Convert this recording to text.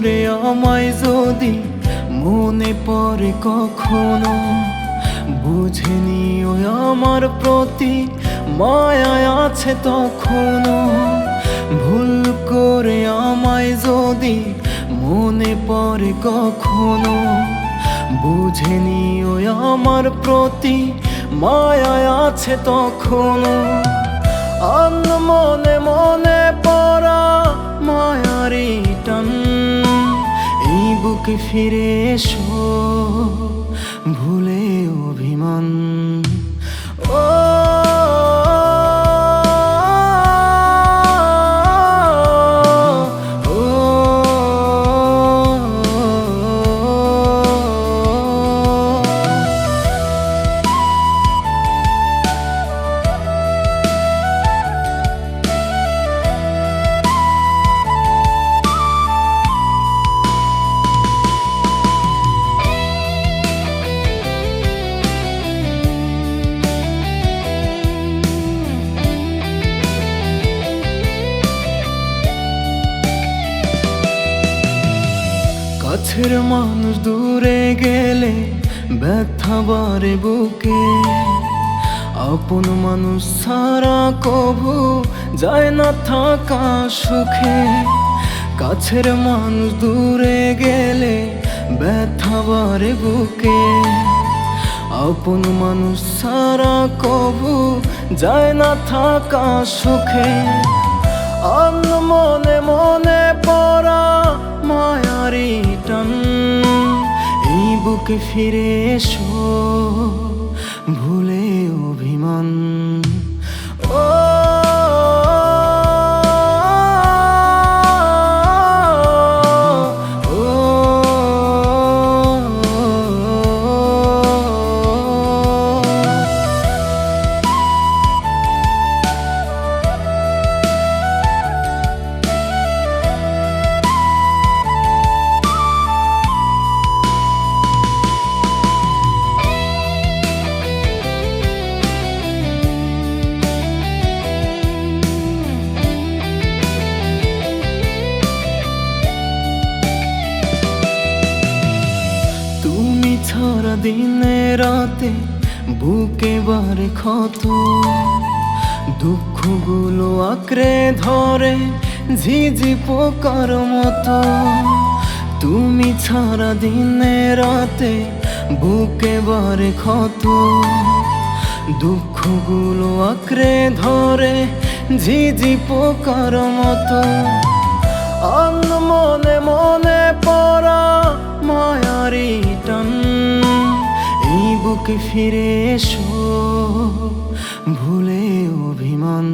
করে আমায় যদি মনে পড়ে কখনো, বুঝে নিও আমার প্রতি মায়া আছে তখনো। ভুল করে আমায় যদি মনে পড়ে কখনো, বুঝে নিও আমার প্রতি মায়া আছে তখনো। মনে মনে পড়া মায়ারি টান, এই বুকে ফিরে এসো ভুলে অভিমান। ও কাছের মানুষ দূরে গেলে ব্যথা বাড়ে বুকে, আপন মানুষ ছাড়া কভু যায় না থাকা সুখে। কাছের মানুষ দূরে গেলে ব্যথা বাড়ে বুকে, আপন মানুষ ছাড়া কভু যায় না থাকা সুখে। মনে মনে পড়া মায়ারি টান, এই বুকে ফিরে এসো ভুলে অভিমান। ও সারা দিনে রাতে বুকে বারে ক্ষত, দুঃখগুলো আঁকড়ে ধরে ঝিঝি পোকার মতো। তুমি সারা দিনে রাতে বুকে বারে ক্ষত, দুঃখগুলো আঁকড়ে ধরে ঝিঝি পোকার মতো। মনে মনে পড়া মায়ারি টান, এই বুকে ফিরে এসো ভুলে অভিমান।